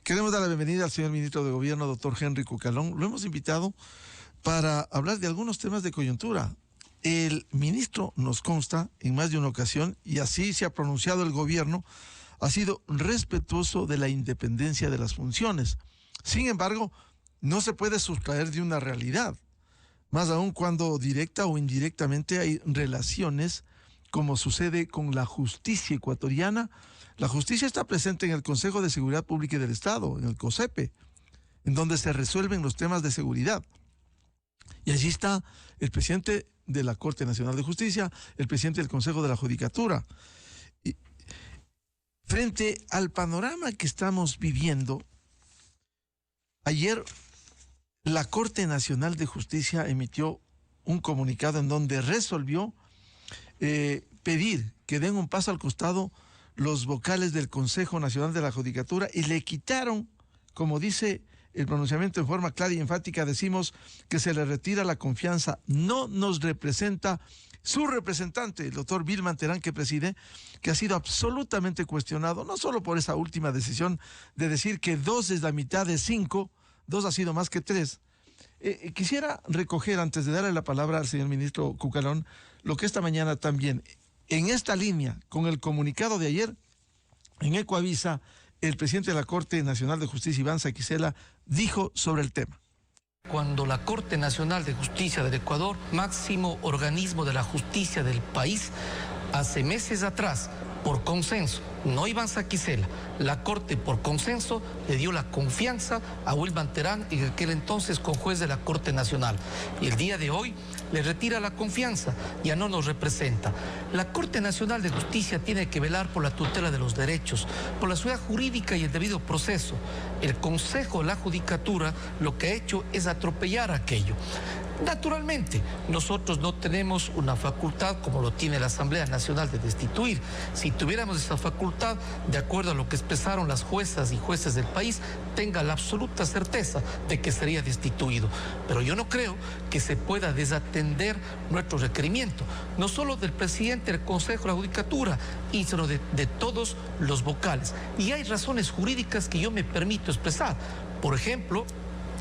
Queremos dar la bienvenida al señor ministro de Gobierno, doctor Henry Cucalón. Lo hemos invitado para hablar de algunos temas de coyuntura. El ministro, nos consta, en más de una ocasión, y así se ha pronunciado el gobierno, ha sido respetuoso de la independencia de las funciones. Sin embargo, no se puede sustraer de una realidad, más aún cuando directa o indirectamente hay relaciones, como sucede con la justicia ecuatoriana. La justicia está presente en el Consejo de Seguridad Pública y del Estado, en el COSEPE, en donde se resuelven los temas de seguridad. Y allí está el presidente de la Corte Nacional de Justicia, el presidente del Consejo de la Judicatura. Y frente al panorama que estamos viviendo, ayer la Corte Nacional de Justicia emitió un comunicado en donde resolvió pedir que den un paso al costado los vocales del Consejo Nacional de la Judicatura y le quitaron, como dice el pronunciamiento en forma clara y enfática, decimos que se le retira la confianza. No nos representa su representante, el doctor Vilman Terán, que preside, que ha sido absolutamente cuestionado, no solo por esa última decisión de decir que 2 es la mitad de 5, 2 ha sido más que 3. Quisiera recoger, antes de darle la palabra al señor ministro Cucalón, lo que esta mañana también, en esta línea, con el comunicado de ayer, en Ecuavisa, el presidente de la Corte Nacional de Justicia, Iván Saquicela, dijo sobre el tema. Cuando la Corte Nacional de Justicia del Ecuador, máximo organismo de la justicia del país, hace meses atrás, por consenso, no Iván Saquicela, la Corte por consenso le dio la confianza a Vilman Terán, en aquel entonces conjuez de la Corte Nacional. Y el día de hoy le retira la confianza, ya no nos representa. La Corte Nacional de Justicia tiene que velar por la tutela de los derechos, por la seguridad jurídica y el debido proceso. El Consejo de la Judicatura lo que ha hecho es atropellar aquello. Naturalmente, nosotros no tenemos una facultad como lo tiene la Asamblea Nacional de destituir. Si tuviéramos esa facultad, de acuerdo a lo que expresaron las juezas y jueces del país, tenga la absoluta certeza de que sería destituido. Pero yo no creo que se pueda desatender nuestro requerimiento, no solo del presidente del Consejo de la Judicatura, sino de todos los vocales. Y hay razones jurídicas que yo me permito expresar. Por ejemplo,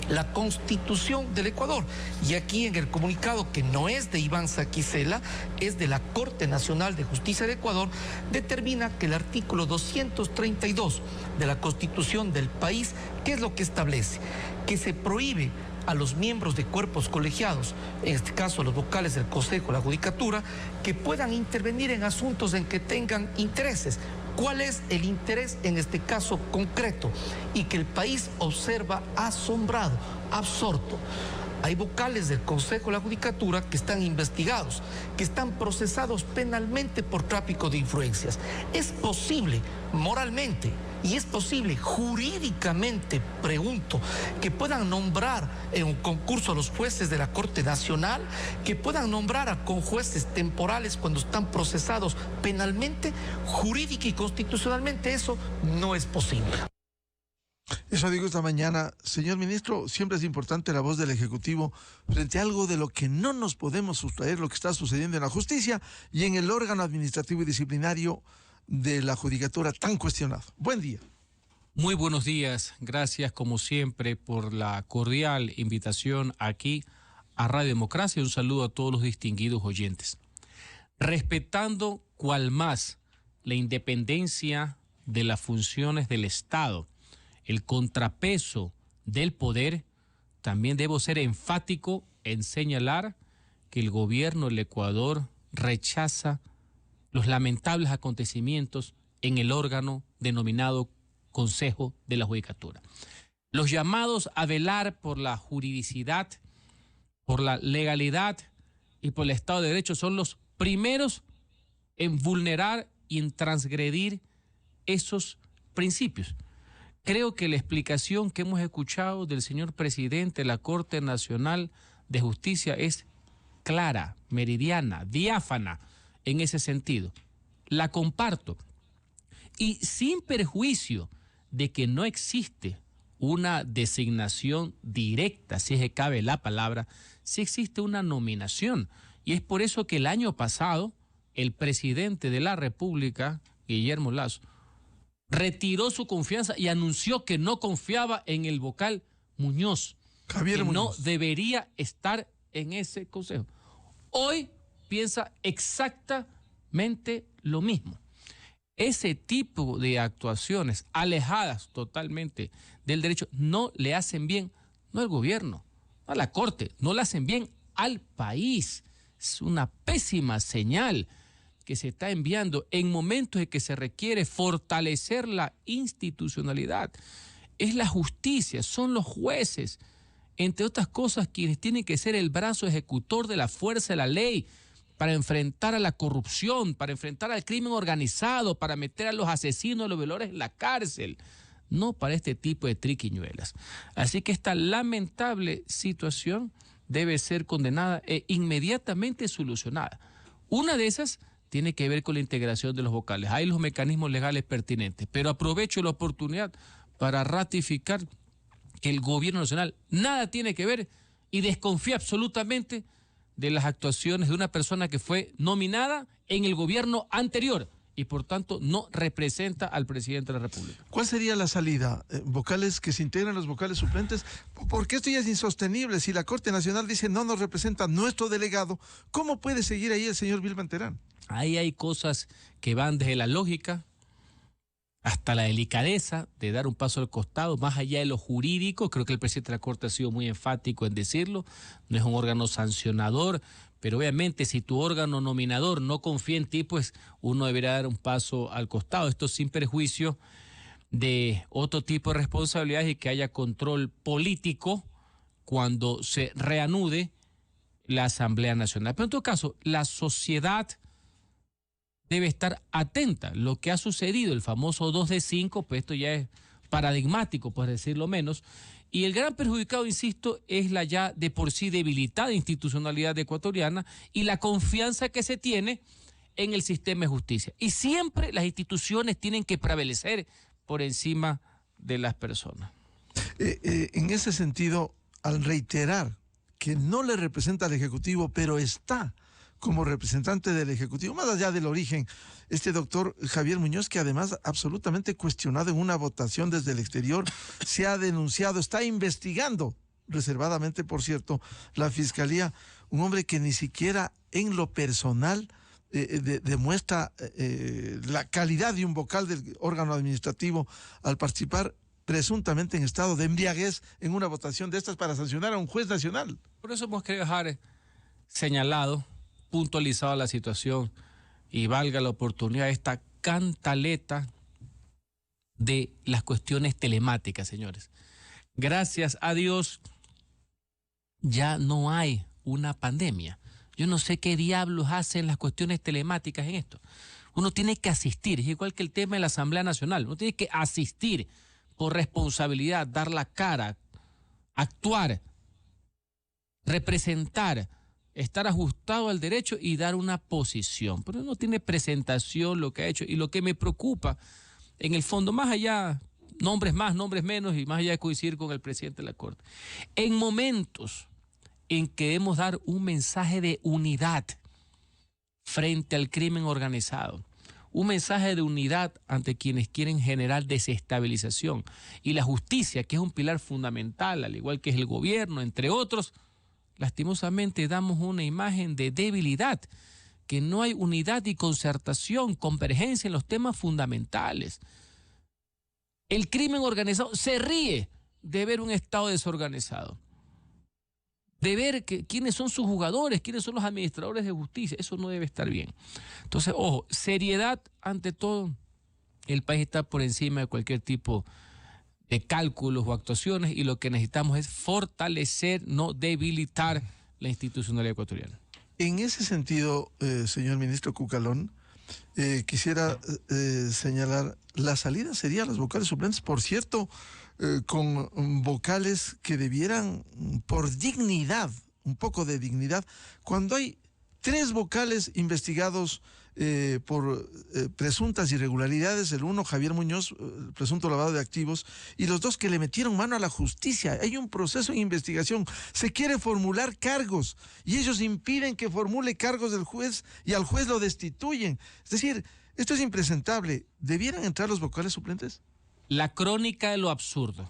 la Constitución del Ecuador. Y aquí en el comunicado, que no es de Iván Saquicela, es de la Corte Nacional de Justicia de Ecuador, determina que el artículo 232 de la Constitución del país, ¿qué es lo que establece? Que se prohíbe a los miembros de cuerpos colegiados, en este caso a los vocales del Consejo de la Judicatura, que puedan intervenir en asuntos en que tengan intereses. ¿Cuál es el interés en este caso concreto? Y que el país observa asombrado, absorto. Hay vocales del Consejo de la Judicatura que están investigados, que están procesados penalmente por tráfico de influencias. Es posible moralmente y es posible jurídicamente, pregunto, que puedan nombrar en un concurso a los jueces de la Corte Nacional, que puedan nombrar a conjueces temporales cuando están procesados penalmente, jurídica y constitucionalmente. Eso no es posible. Eso digo esta mañana. Señor ministro, siempre es importante la voz del Ejecutivo frente a algo de lo que no nos podemos sustraer, lo que está sucediendo en la justicia y en el órgano administrativo y disciplinario de la Judicatura tan cuestionado. Buen día. Muy buenos días. Gracias, como siempre, por la cordial invitación aquí a Radio Democracia. Un saludo a todos los distinguidos oyentes. Respetando cual más la independencia de las funciones del Estado, el contrapeso del poder, también debo ser enfático en señalar que el gobierno del Ecuador rechaza los lamentables acontecimientos en el órgano denominado Consejo de la Judicatura. Los llamados a velar por la juridicidad, por la legalidad y por el Estado de Derecho son los primeros en vulnerar y en transgredir esos principios. Creo que la explicación que hemos escuchado del señor presidente de la Corte Nacional de Justicia es clara, meridiana, diáfana en ese sentido. La comparto. Y sin perjuicio de que no existe una designación directa, si es que cabe la palabra, sí existe una nominación. Y es por eso que el año pasado el presidente de la República, Guillermo Lasso, retiró su confianza y anunció que no confiaba en el vocal Muñoz, Javier que Muñoz no debería estar en ese consejo. Hoy piensa exactamente lo mismo. Ese tipo de actuaciones alejadas totalmente del derecho no le hacen bien, no al gobierno, no a la Corte, no le hacen bien al país. Es una pésima señal que se está enviando en momentos en que se requiere fortalecer la institucionalidad. Es la justicia, son los jueces, entre otras cosas, quienes tienen que ser el brazo ejecutor de la fuerza de la ley para enfrentar a la corrupción, para enfrentar al crimen organizado, para meter a los asesinos, a los violadores en la cárcel, no para este tipo de triquiñuelas. Así que esta lamentable situación debe ser condenada e inmediatamente solucionada. Una de esas tiene que ver con la integración de los vocales. Hay los mecanismos legales pertinentes, pero aprovecho la oportunidad para ratificar que el gobierno nacional nada tiene que ver y desconfía absolutamente de las actuaciones de una persona que fue nominada en el gobierno anterior y por tanto no representa al presidente de la República. ¿Cuál sería la salida? ¿Vocales que se integran los vocales suplentes? Porque esto ya es insostenible. Si la Corte Nacional dice no nos representa nuestro delegado, ¿cómo puede seguir ahí el señor Vilman Terán? Ahí hay cosas que van desde la lógica hasta la delicadeza de dar un paso al costado, más allá de lo jurídico. Creo que el presidente de la Corte ha sido muy enfático en decirlo. No es un órgano sancionador, pero obviamente si tu órgano nominador no confía en ti, pues uno deberá dar un paso al costado. Esto sin perjuicio de otro tipo de responsabilidades y que haya control político cuando se reanude la Asamblea Nacional. Pero en todo caso, la sociedad debe estar atenta. Lo que ha sucedido, el famoso 2 de 5, pues esto ya es paradigmático, por decirlo menos, y el gran perjudicado, insisto, es la ya de por sí debilitada institucionalidad ecuatoriana y la confianza que se tiene en el sistema de justicia. Y siempre las instituciones tienen que prevalecer por encima de las personas. En ese sentido, al reiterar que no le representa al Ejecutivo, pero está como representante del Ejecutivo, más allá del origen, este doctor Javier Muñoz, que además absolutamente cuestionado en una votación desde el exterior, se ha denunciado, está investigando, reservadamente por cierto, la Fiscalía, un hombre que ni siquiera en lo personal demuestra la calidad de un vocal del órgano administrativo al participar presuntamente en estado de embriaguez en una votación de estas para sancionar a un juez nacional. Por eso hemos querido dejar señalado, puntualizado la situación y valga la oportunidad esta cantaleta de las cuestiones telemáticas, señores. Gracias a Dios ya no hay una pandemia. Yo no sé qué diablos hacen las cuestiones telemáticas en esto. Uno tiene que asistir, es igual que el tema de la Asamblea Nacional. Uno tiene que asistir por responsabilidad, dar la cara, actuar, representar, estar ajustado al derecho y dar una posición. Pero no tiene presentación lo que ha hecho. Y lo que me preocupa, en el fondo, más allá, nombres más, nombres menos, y más allá de coincidir con el presidente de la Corte, en momentos en que debemos dar un mensaje de unidad frente al crimen organizado, un mensaje de unidad ante quienes quieren generar desestabilización, y la justicia, que es un pilar fundamental, al igual que es el gobierno, entre otros, lastimosamente damos una imagen de debilidad, que no hay unidad y concertación, convergencia en los temas fundamentales. El crimen organizado se ríe de ver un Estado desorganizado, de ver quiénes son sus jugadores, quiénes son los administradores de justicia. Eso no debe estar bien. Entonces, ojo, seriedad ante todo. El país está por encima de cualquier tipo de cálculos o actuaciones y lo que necesitamos es fortalecer, no debilitar la institucionalidad ecuatoriana. En ese sentido, señor ministro Cucalón, quisiera señalar, la salida sería las vocales suplentes, por cierto, con vocales que debieran, por dignidad, un poco de dignidad, cuando hay 3 vocales investigados por presuntas irregularidades, el uno, Javier Muñoz, presunto lavado de activos, y los 2 que le metieron mano a la justicia. Hay un proceso de investigación, se quiere formular cargos, y ellos impiden que formule cargos del juez, y al juez lo destituyen. Es decir, Esto es impresentable. ¿Debieran entrar los vocales suplentes? La crónica de lo absurdo.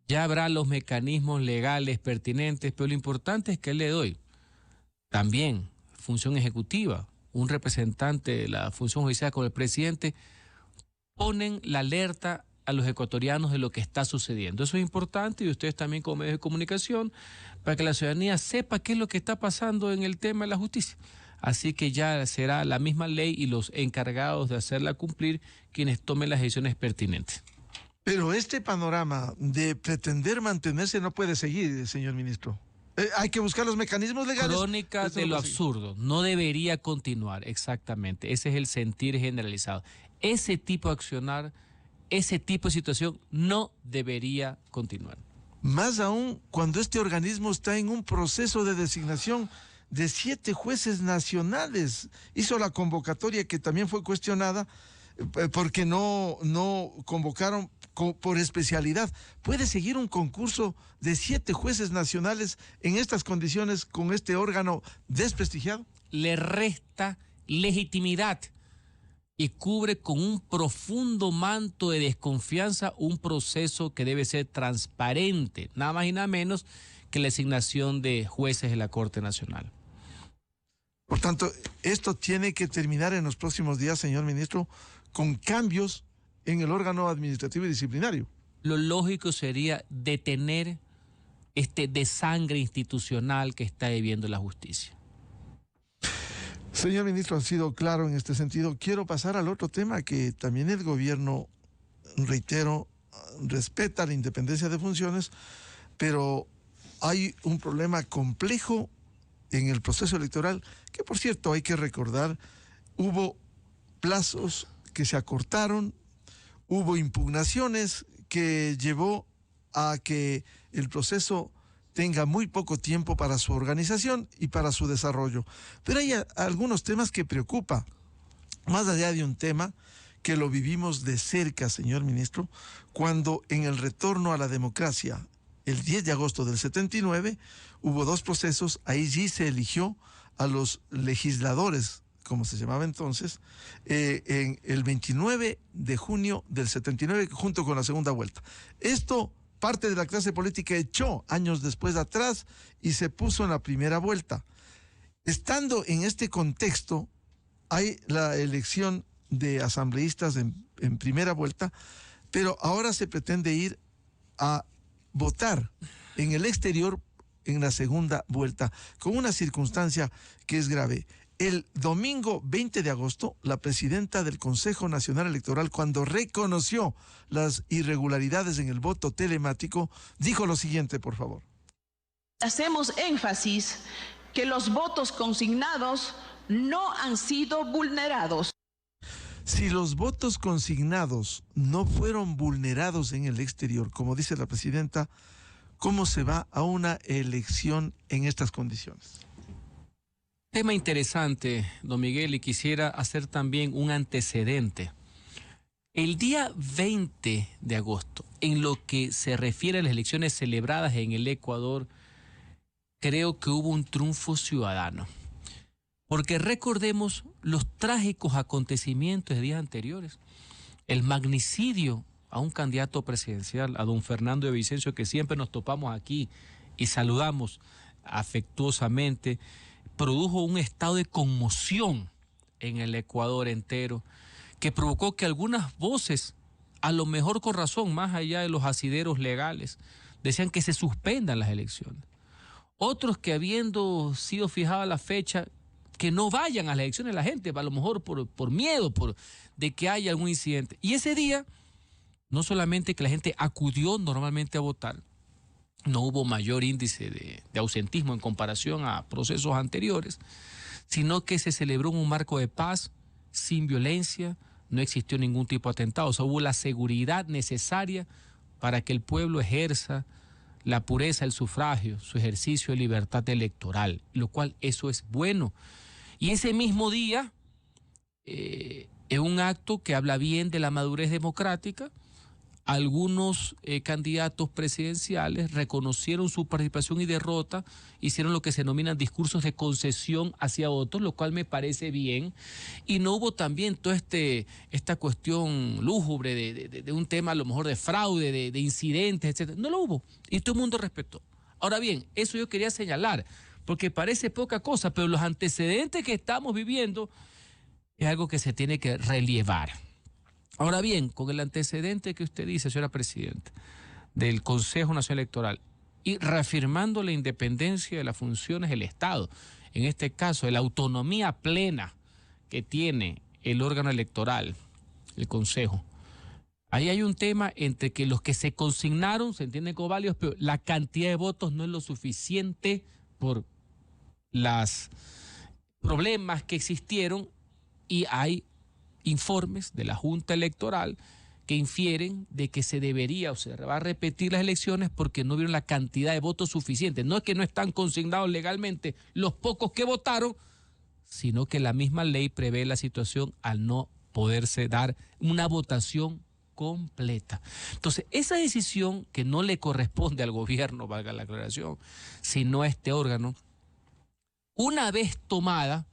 Ya habrá los mecanismos legales pertinentes, pero lo importante es que le doy también función ejecutiva, un representante de la función judicial con el presidente, ponen la alerta a los ecuatorianos de lo que está sucediendo. Eso es importante, y ustedes también como medios de comunicación, para que la ciudadanía sepa qué es lo que está pasando en el tema de la justicia. Así que ya será la misma ley y los encargados de hacerla cumplir quienes tomen las decisiones pertinentes. Pero este panorama de pretender mantenerse no puede seguir, señor ministro. Hay que buscar los mecanismos legales. Crónica de lo absurdo. No debería continuar, exactamente. Ese es el sentir generalizado. Ese tipo de accionar, ese tipo de situación no debería continuar. Más aún cuando este organismo está en un proceso de designación de 7 jueces nacionales. Hizo la convocatoria que también fue cuestionada porque no convocaron por especialidad. ¿Puede seguir un concurso de 7 jueces nacionales en estas condiciones con este órgano desprestigiado? Le resta legitimidad y cubre con un profundo manto de desconfianza un proceso que debe ser transparente, nada más y nada menos que la asignación de jueces de la Corte Nacional. Por tanto, esto tiene que terminar en los próximos días, señor ministro, con cambios en el órgano administrativo y disciplinario. Lo lógico sería detener este desangre institucional que está viviendo la justicia. Señor ministro, ha sido claro en este sentido. Quiero pasar al otro tema que también el gobierno, reitero, respeta la independencia de funciones, pero hay un problema complejo en el proceso electoral, que por cierto hay que recordar, hubo plazos que se acortaron, hubo impugnaciones que llevó a que el proceso tenga muy poco tiempo para su organización y para su desarrollo. Pero hay algunos temas que preocupan, más allá de un tema que lo vivimos de cerca, señor ministro, cuando en el retorno a la democracia, el 10 de agosto del 79, hubo 2 procesos, ahí sí se eligió a los legisladores, como se llamaba entonces, en el 29 de junio del 79, junto con la segunda vuelta. Esto parte de la clase política echó años después atrás y se puso en la primera vuelta. Estando en este contexto, hay la elección de asambleístas en primera vuelta, pero ahora se pretende ir a votar en el exterior en la segunda vuelta, con una circunstancia que es grave. El domingo 20 de agosto, la presidenta del Consejo Nacional Electoral, cuando reconoció las irregularidades en el voto telemático, dijo lo siguiente, por favor. Hacemos énfasis que los votos consignados no han sido vulnerados. Si los votos consignados no fueron vulnerados en el exterior, como dice la presidenta, ¿cómo se va a una elección en estas condiciones? Tema interesante, don Miguel, y quisiera hacer también un antecedente. El día 20 de agosto, en lo que se refiere a las elecciones celebradas en el Ecuador, creo que hubo un triunfo ciudadano. Porque recordemos los trágicos acontecimientos de días anteriores. El magnicidio a un candidato presidencial, a don Fernando Villavicencio, que siempre nos topamos aquí y saludamos afectuosamente, produjo un estado de conmoción en el Ecuador entero, que provocó que algunas voces, a lo mejor con razón, más allá de los asideros legales, decían que se suspendan las elecciones. Otros que habiendo sido fijada la fecha, que no vayan a las elecciones la gente, a lo mejor por miedo de que haya algún incidente. Y ese día, no solamente que la gente acudió normalmente a votar, no hubo mayor índice de ausentismo en comparación a procesos anteriores, sino que se celebró en un marco de paz, sin violencia, no existió ningún tipo de atentado. O sea, hubo la seguridad necesaria para que el pueblo ejerza la pureza del sufragio, su ejercicio de libertad electoral, lo cual eso es bueno. Y ese mismo día, es un acto que habla bien de la madurez democrática, algunos candidatos presidenciales reconocieron su participación y derrota, hicieron lo que se denominan discursos de concesión hacia otros, lo cual me parece bien, y no hubo también toda esta cuestión lúgubre de un tema a lo mejor de fraude, de incidentes, etcétera. No lo hubo, y todo el mundo respetó. Ahora bien, eso yo quería señalar, porque parece poca cosa, pero los antecedentes que estamos viviendo es algo que se tiene que relevar. Ahora bien, con el antecedente que usted dice, señora Presidenta, del Consejo Nacional Electoral y reafirmando la independencia de las funciones del Estado, en este caso, de la autonomía plena que tiene el órgano electoral, el Consejo, ahí hay un tema entre que los que se consignaron se entienden como válidos, pero la cantidad de votos no es lo suficiente por los problemas que existieron y hay informes de la Junta Electoral que infieren de que se debería o se va a repetir las elecciones porque no vieron la cantidad de votos suficientes. No es que no están consignados legalmente los pocos que votaron, sino que la misma ley prevé la situación al no poderse dar una votación completa. Entonces, esa decisión que no le corresponde al gobierno, valga la aclaración, sino a este órgano, una vez tomada,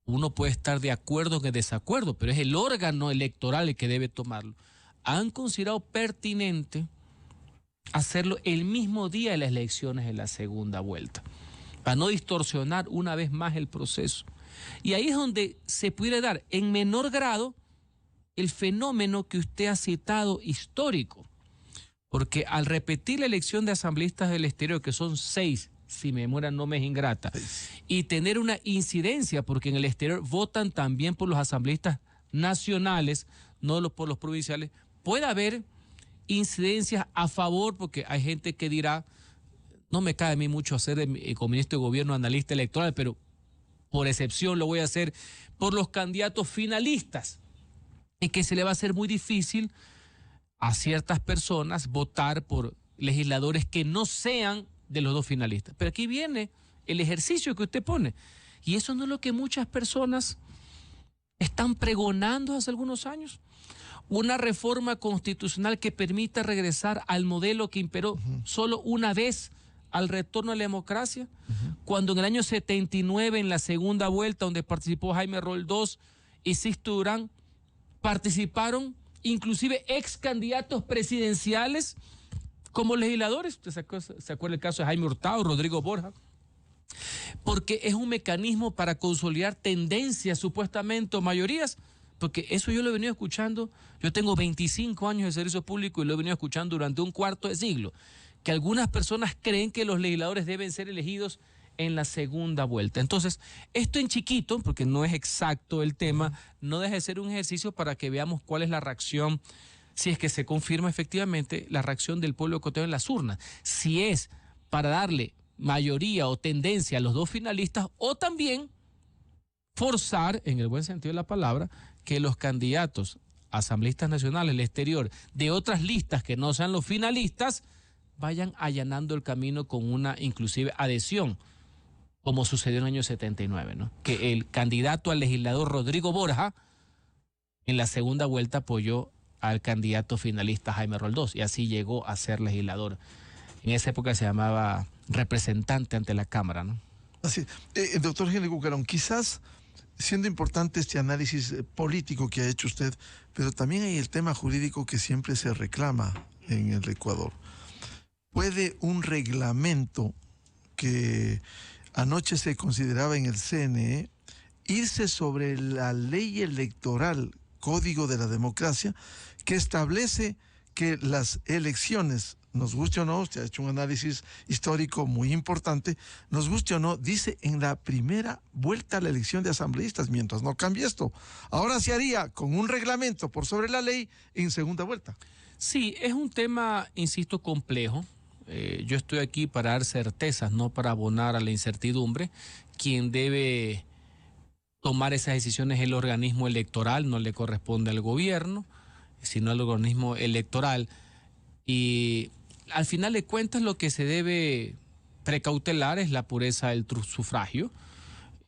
uno puede estar de acuerdo o en desacuerdo, pero es el órgano electoral el que debe tomarlo. Han considerado pertinente hacerlo el mismo día de las elecciones de la segunda vuelta, para no distorsionar una vez más el proceso. Y ahí es donde se pudiera dar en menor grado el fenómeno que usted ha citado histórico, porque al repetir la elección de asambleístas del exterior, que son 6, si mi memoria no me es ingrata, y tener una incidencia, porque en el exterior votan también por los asambleístas nacionales, no por los provinciales, puede haber incidencias a favor, porque hay gente que dirá, no me cae a mí mucho hacer como ministro de gobierno analista electoral, pero por excepción lo voy a hacer por los candidatos finalistas, y que se le va a hacer muy difícil a ciertas personas votar por legisladores que no sean de los dos finalistas. Pero aquí viene el ejercicio que usted pone. Y eso no es lo que muchas personas están pregonando hace algunos años. Una reforma constitucional que permita regresar al modelo que imperó solo una vez al retorno a la democracia, cuando en el año 79, en la segunda vuelta, donde participó Jaime Roldós y Sixto Durán, participaron inclusive ex candidatos presidenciales como legisladores. ¿Usted se acuerda el caso de Jaime Hurtado, Rodrigo Borja? Porque es un mecanismo para consolidar tendencias supuestamente o mayorías, porque eso yo lo he venido escuchando. Yo tengo 25 años de servicio público y lo he venido escuchando durante un cuarto de siglo, que algunas personas creen que los legisladores deben ser elegidos en la segunda vuelta. Entonces, esto en chiquito, porque no es exacto el tema, no deja de ser un ejercicio para que veamos cuál es la reacción, si es que se confirma efectivamente la reacción del pueblo ecuatoriano en las urnas, si es para darle mayoría o tendencia a los dos finalistas, o también forzar, en el buen sentido de la palabra, que los candidatos asambleístas nacionales del exterior de otras listas que no sean los finalistas vayan allanando el camino con una inclusive adhesión, como sucedió en el año 79, ¿no? Que el candidato al legislador Rodrigo Borja en la segunda vuelta apoyó al candidato finalista Jaime Roldós y así llegó a ser legislador. En esa época se llamaba representante ante la Cámara, ¿no? Así, doctor Henry Cucarón, quizás siendo importante este análisis político que ha hecho usted, pero también hay el tema jurídico que siempre se reclama en el Ecuador. ¿Puede un reglamento que anoche se consideraba en el CNE irse sobre la ley electoral, Código de la Democracia, que establece que las elecciones, nos guste o no, se ha hecho un análisis histórico muy importante, nos guste o no, dice en la primera vuelta la elección de asambleístas, mientras no cambie esto? Ahora se haría con un reglamento por sobre la ley en segunda vuelta. Sí, es un tema, insisto, complejo. Yo estoy aquí para dar certezas, no para abonar a la incertidumbre. Quien debe tomar esas decisiones es el organismo electoral, no le corresponde al gobierno, sino al organismo electoral. Y al final de cuentas lo que se debe precautelar es la pureza del sufragio,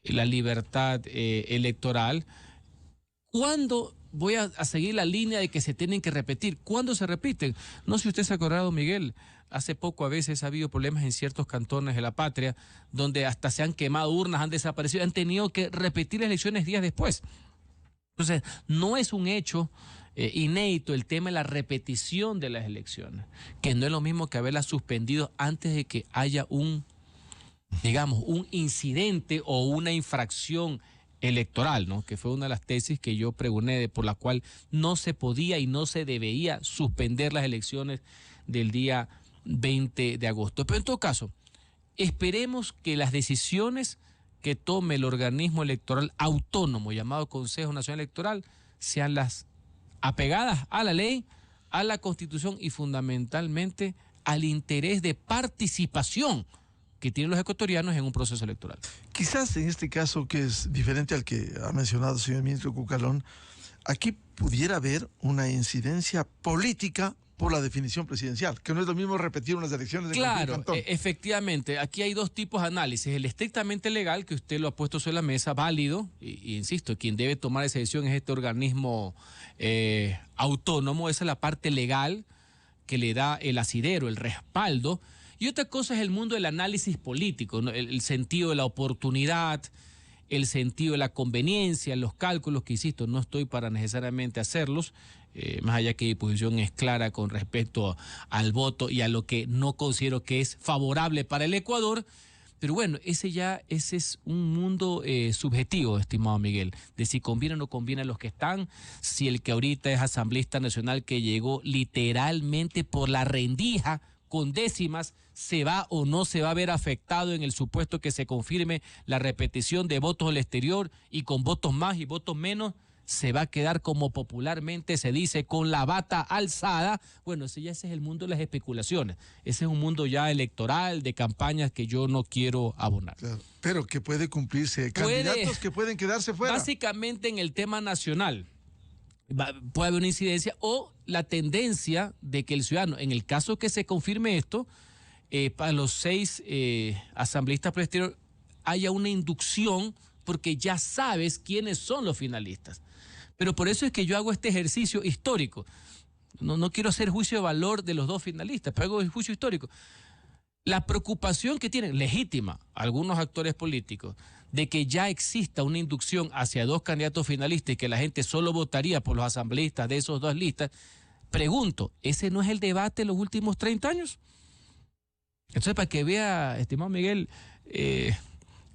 la libertad electoral. Cuando voy a seguir la línea de que se tienen que repetir. ¿Cuándo se repiten? No sé si usted se ha acordado, Miguel, hace poco a veces ha habido problemas en ciertos cantones de la patria, donde hasta se han quemado urnas, han desaparecido, han tenido que repetir elecciones días después. Entonces, no es un hecho inédito el tema de la repetición de las elecciones, que no es lo mismo que haberlas suspendido antes de que haya un incidente o una infracción electoral, ¿no? Que fue una de las tesis que yo pregoné, por la cual no se podía y no se debía suspender las elecciones del día 20 de agosto. Pero en todo caso, esperemos que las decisiones que tome el organismo electoral autónomo llamado Consejo Nacional Electoral sean las apegadas a la ley, a la Constitución y fundamentalmente al interés de participación que tienen los ecuatorianos en un proceso electoral. Quizás en este caso, que es diferente al que ha mencionado el señor ministro Cucalón, aquí pudiera haber una incidencia política por la definición presidencial, que no es lo mismo repetir unas elecciones de Claro, cantón. Efectivamente, aquí hay dos tipos de análisis. El estrictamente legal, que usted lo ha puesto sobre la mesa, válido, y insisto, quien debe tomar esa decisión es este organismo autónomo, esa es la parte legal que le da el asidero, el respaldo. Y otra cosa es el mundo del análisis político, ¿no? El sentido de la oportunidad, el sentido de la conveniencia, los cálculos que, insisto, no estoy para necesariamente hacerlos, más allá que mi posición es clara con respecto al voto y a lo que no considero que es favorable para el Ecuador. Pero bueno, ese es un mundo subjetivo, estimado Miguel, de si conviene o no conviene a los que están, si el que ahorita es asambleísta nacional que llegó literalmente por la rendija con décimas, se va o no se va a ver afectado en el supuesto que se confirme la repetición de votos al exterior y con votos más y votos menos, se va a quedar como popularmente se dice, con la bata alzada. Bueno, ese es el mundo de las especulaciones. Ese es un mundo ya electoral, de campañas que yo no quiero abonar. Claro, pero que puede cumplirse. Candidatos que pueden quedarse fuera. Básicamente en el tema nacional puede haber una incidencia o la tendencia de que el ciudadano, en el caso que se confirme esto, para los 6 asambleístas por el exterior, haya una inducción porque ya sabes quiénes son los finalistas. Pero por eso es que yo hago este ejercicio histórico. No quiero hacer juicio de valor de los 2 finalistas, pero hago el juicio histórico. La preocupación que tienen, legítima, algunos actores políticos, de que ya exista una inducción hacia 2 candidatos finalistas y que la gente solo votaría por los asambleístas de esos 2 listas, pregunto, ¿ese no es el debate de los últimos 30 años? Entonces, para que vea, estimado Miguel,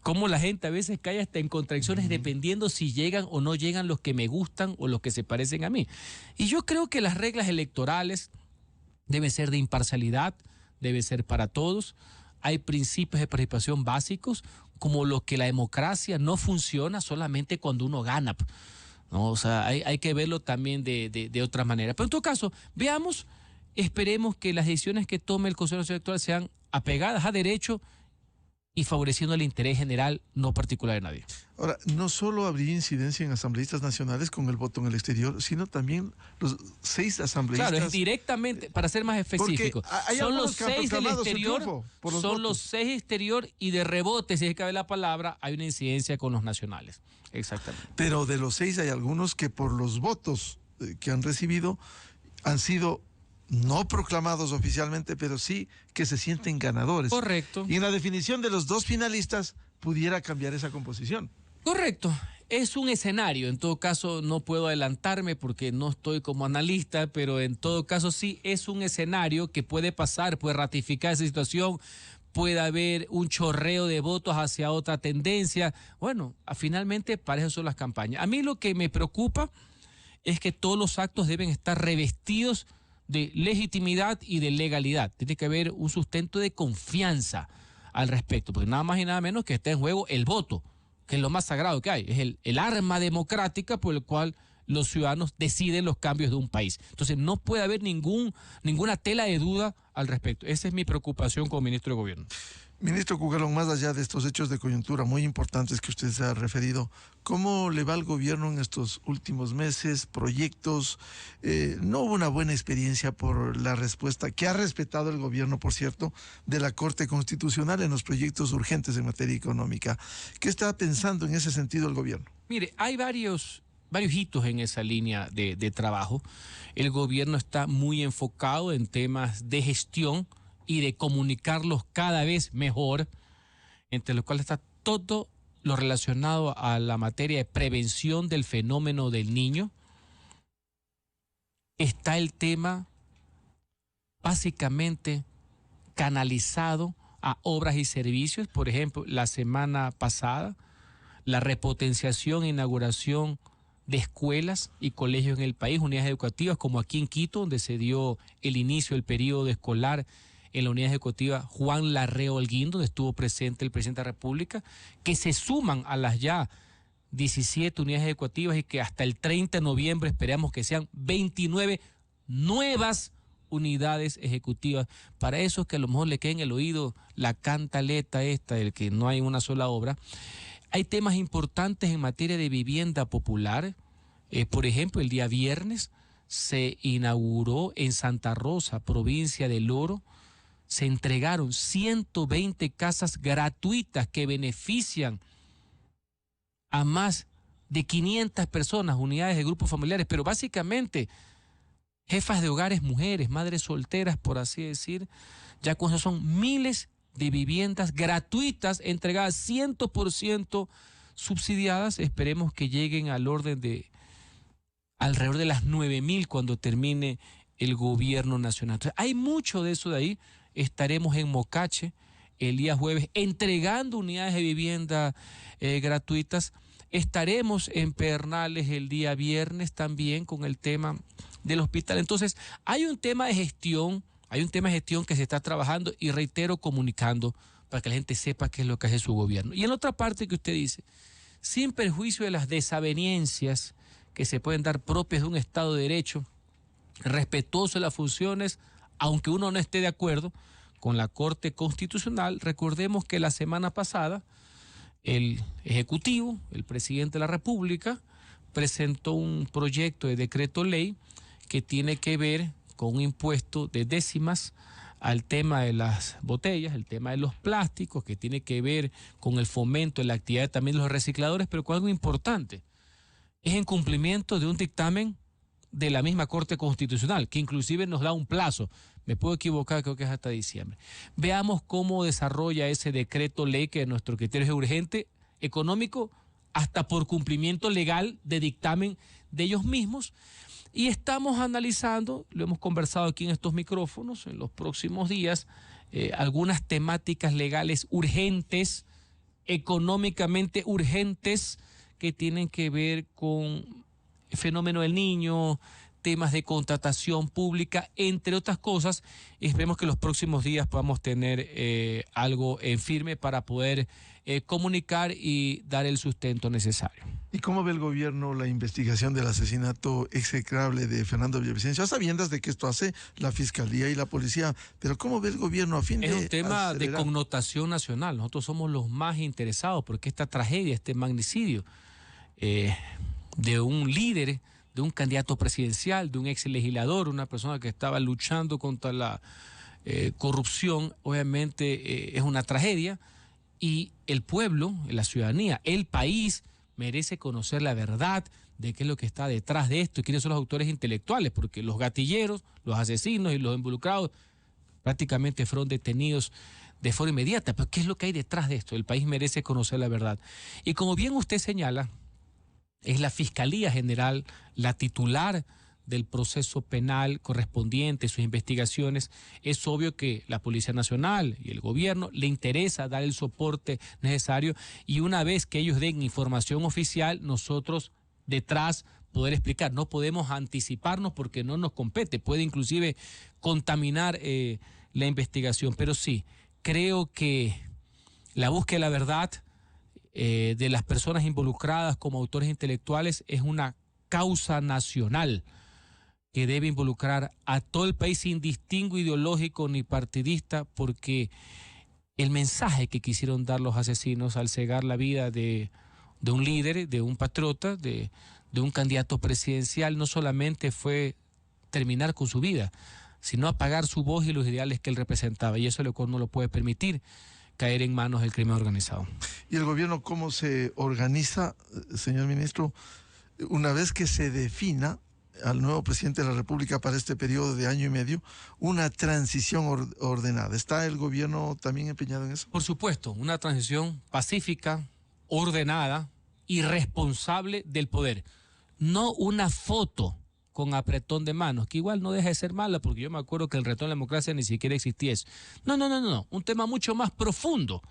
cómo la gente a veces cae hasta en contradicciones dependiendo si llegan o no llegan los que me gustan o los que se parecen a mí. Y yo creo que las reglas electorales deben ser de imparcialidad, debe ser para todos. Hay principios de participación básicos, como lo que la democracia no funciona solamente cuando uno gana, ¿no? O sea, hay que verlo también de otra manera. Pero en todo caso, veamos, esperemos que las decisiones que tome el Consejo Nacional Electoral sean apegadas a derecho y favoreciendo el interés general, no particular de nadie. Ahora, no solo habría incidencia en asambleístas nacionales con el voto en el exterior, sino también los 6 asambleístas. Claro, es directamente, para ser más específico, son los 6 del exterior, son los 6 exterior y de rebote, si es que cabe la palabra, hay una incidencia con los nacionales. Exactamente. Pero de los 6 hay algunos que por los votos que han recibido han sido no proclamados oficialmente, pero sí que se sienten ganadores. Correcto. Y en la definición de los 2 finalistas pudiera cambiar esa composición. Correcto. Es un escenario. En todo caso, no puedo adelantarme porque no estoy como analista, pero en todo caso sí es un escenario que puede pasar, puede ratificar esa situación, puede haber un chorreo de votos hacia otra tendencia. Bueno, finalmente para eso son las campañas. A mí lo que me preocupa es que todos los actos deben estar revestidos de legitimidad y de legalidad. Tiene que haber un sustento de confianza al respecto, porque nada más y nada menos que está en juego el voto, que es lo más sagrado que hay, es el arma democrática por el cual los ciudadanos deciden los cambios de un país. Entonces no puede haber ninguna tela de duda al respecto. Esa es mi preocupación como ministro de Gobierno. Ministro Cucalón, más allá de estos hechos de coyuntura muy importantes que usted se ha referido, ¿cómo le va al gobierno en estos últimos meses, proyectos? No hubo una buena experiencia por la respuesta que ha respetado el gobierno, por cierto, de la Corte Constitucional en los proyectos urgentes en materia económica. ¿Qué está pensando en ese sentido el gobierno? Mire, hay varios varios hitos en esa línea de trabajo. El gobierno está muy enfocado en temas de gestión y de comunicarlos cada vez mejor, entre los cuales está todo lo relacionado a la materia de prevención del fenómeno del niño. Está el tema básicamente canalizado a obras y servicios. Por ejemplo, la semana pasada, la repotenciación e inauguración de escuelas y colegios en el país, unidades educativas, como aquí en Quito, donde se dio el inicio del periodo escolar en la unidad ejecutiva Juan Larreo Holguín, donde estuvo presente el presidente de la República, que se suman a las ya 17 unidades ejecutivas y que hasta el 30 de noviembre esperamos que sean 29 nuevas unidades ejecutivas. Para esos que a lo mejor le queda en el oído la cantaleta esta del que no hay una sola obra, hay temas importantes en materia de vivienda popular. Por ejemplo, el día viernes se inauguró en Santa Rosa, provincia del Oro, se entregaron 120 casas gratuitas que benefician a más de 500 personas, unidades de grupos familiares, pero básicamente jefas de hogares, mujeres, madres solteras, por así decir, ya con eso son miles de viviendas gratuitas, entregadas 100% subsidiadas. Esperemos que lleguen al orden de alrededor de las 9.000 cuando termine el gobierno nacional. Entonces, hay mucho de eso de ahí. Estaremos en Mocache el día jueves entregando unidades de vivienda gratuitas. Estaremos en Pedernales el día viernes también con el tema del hospital. Entonces, hay un tema de gestión, que se está trabajando y reitero, comunicando para que la gente sepa qué es lo que hace su gobierno. Y en otra parte que usted dice, sin perjuicio de las desavenencias que se pueden dar propias de un Estado de Derecho, respetuoso de las funciones, aunque uno no esté de acuerdo con la Corte Constitucional. Recordemos que la semana pasada el Ejecutivo, el presidente de la República, presentó un proyecto de decreto ley que tiene que ver con un impuesto de décimas al tema de las botellas, el tema de los plásticos, que tiene que ver con el fomento de la actividad también de los recicladores, pero con algo importante, es en cumplimiento de un dictamen de la misma Corte Constitucional, que inclusive nos da un plazo, me puedo equivocar, creo que es hasta diciembre. Veamos cómo desarrolla ese decreto ley, que nuestro criterio es urgente, económico, hasta por cumplimiento legal de dictamen de ellos mismos. Y estamos analizando, lo hemos conversado aquí en estos micrófonos, en los próximos días, algunas temáticas legales urgentes, económicamente urgentes, que tienen que ver con el fenómeno del niño, temas de contratación pública, entre otras cosas. Esperemos que los próximos días podamos tener algo en firme para poder comunicar y dar el sustento necesario. ¿Y cómo ve el gobierno la investigación del asesinato execrable de Fernando Villavicencio? A sabiendas de que esto hace la Fiscalía y la Policía, pero ¿cómo ve el gobierno a fin de Es un tema de acelerar? connotación nacional. Nosotros somos los más interesados porque esta tragedia, este magnicidio de un líder, de un candidato presidencial, de un ex legislador, una persona que estaba luchando contra la corrupción, obviamente es una tragedia, y el pueblo, la ciudadanía, el país merece conocer la verdad de qué es lo que está detrás de esto y quiénes son los autores intelectuales, porque los gatilleros, los asesinos y los involucrados prácticamente fueron detenidos de forma inmediata. Pero ¿qué es lo que hay detrás de esto? El país merece conocer la verdad. Y como bien usted señala, es la Fiscalía General la titular del proceso penal correspondiente, sus investigaciones. Es obvio que la Policía Nacional y el gobierno le interesa dar el soporte necesario, y una vez que ellos den información oficial, nosotros detrás poder explicar. No podemos anticiparnos porque no nos compete, puede inclusive contaminar la investigación, pero sí, creo que la búsqueda de la verdad de las personas involucradas como autores intelectuales es una causa nacional que debe involucrar a todo el país sin distingo ideológico ni partidista, porque el mensaje que quisieron dar los asesinos al cegar la vida de un líder, de un patriota, de un candidato presidencial, no solamente fue terminar con su vida, sino apagar su voz y los ideales que él representaba, y eso no lo puede permitir caer en manos del crimen organizado. ¿Y el gobierno cómo se organiza, señor ministro? una vez que se defina al nuevo presidente de la República para este periodo de año y medio, una transición ordenada. ¿Está el gobierno también empeñado en eso? Por supuesto, una transición pacífica, ordenada y responsable del poder. No una foto con apretón de manos, que igual no deja de ser mala, porque yo me acuerdo que el retorno a la democracia ni siquiera existía eso. No. Un tema mucho más profundo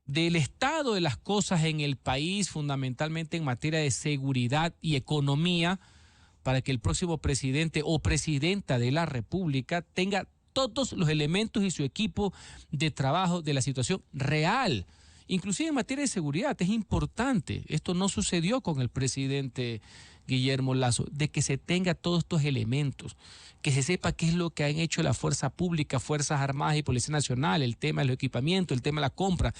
del estado de las cosas en el país, fundamentalmente en materia de seguridad y economía, para que el próximo presidente o presidenta de la República tenga todos los elementos y su equipo de trabajo de la situación real. Inclusive en materia de seguridad es importante, esto no sucedió con el presidente Guillermo Lasso, de que se tenga todos estos elementos, que se sepa qué es lo que han hecho la fuerza pública, Fuerzas Armadas y Policía Nacional, el tema de los equipamientos, el tema de la compra,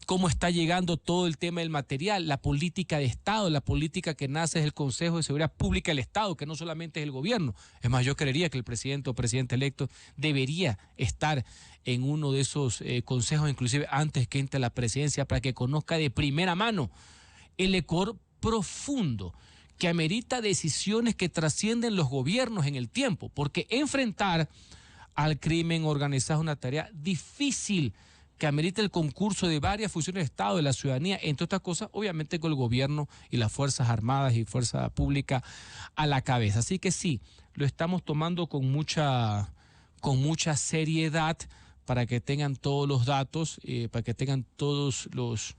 cómo está llegando todo el tema del material, la política de Estado, la política que nace del Consejo de Seguridad Pública del Estado, que no solamente es el gobierno. Es más, yo creería que el presidente o presidente electo debería estar en uno de esos consejos, inclusive antes que entre a la presidencia, para que conozca de primera mano el Ecuador profundo, que amerita decisiones que trascienden los gobiernos en el tiempo, porque enfrentar al crimen organizado es una tarea difícil, que amerita el concurso de varias funciones de Estado, de la ciudadanía, entre otras cosas, obviamente con el gobierno y las Fuerzas Armadas y Fuerza Pública a la cabeza. Así que sí, lo estamos tomando con mucha seriedad, para que tengan todos los datos, para que tengan todos los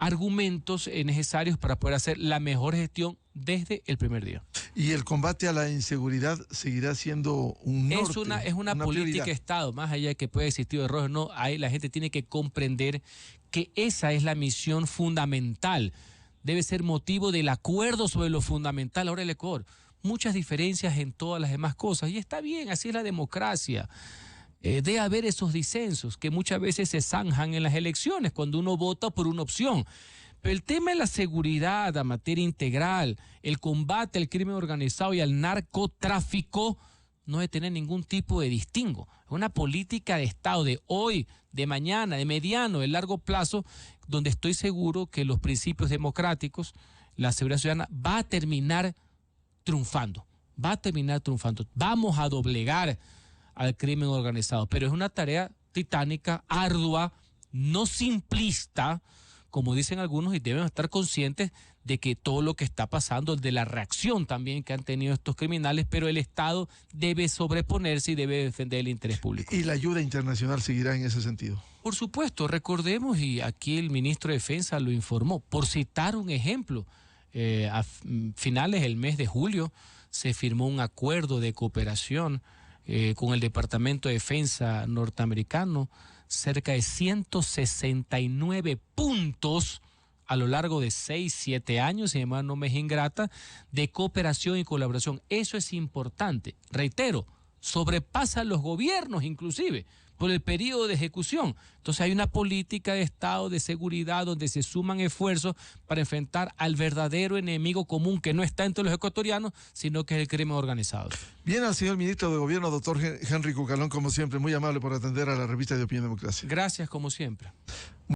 argumentos necesarios para poder hacer la mejor gestión desde el primer día. Y el combate a la inseguridad seguirá siendo un norte, es una política prioridad de Estado, más allá de que pueda existir errores, no, ahí la gente tiene que comprender que esa es la misión fundamental, debe ser motivo del acuerdo sobre lo fundamental. Ahora el Ecuador, muchas diferencias en todas las demás cosas, y está bien, así es la democracia. Debe haber esos disensos que muchas veces se zanjan en las elecciones cuando uno vota por una opción. Pero el tema de la seguridad, la materia integral, el combate al crimen organizado y al narcotráfico no debe tener ningún tipo de distingo. Es una política de Estado de hoy, de mañana, de mediano, de largo plazo, donde estoy seguro que los principios democráticos, la seguridad ciudadana va a terminar triunfando. Vamos a doblegar al crimen organizado, pero es una tarea titánica, ardua, no simplista, como dicen algunos, y deben estar conscientes de que todo lo que está pasando, de la reacción también que han tenido estos criminales, pero el Estado debe sobreponerse y debe defender el interés público. Y la ayuda internacional seguirá en ese sentido. Por supuesto, recordemos, y aquí el ministro de Defensa lo informó, por citar un ejemplo, a finales del mes de julio se firmó un acuerdo de cooperación con el Departamento de Defensa norteamericano, cerca de 169 puntos a lo largo de 6-7 años, y además no me es ingrata, de cooperación y colaboración. Eso es importante. Reitero, sobrepasa los gobiernos inclusive por el periodo de ejecución. Entonces hay una política de Estado de seguridad donde se suman esfuerzos para enfrentar al verdadero enemigo común, que no está entre los ecuatorianos, sino que es el crimen organizado. Bien, al señor ministro de Gobierno, doctor Henry Cucalón, como siempre, muy amable por atender a la revista de Opinión Democracia. Gracias, como siempre.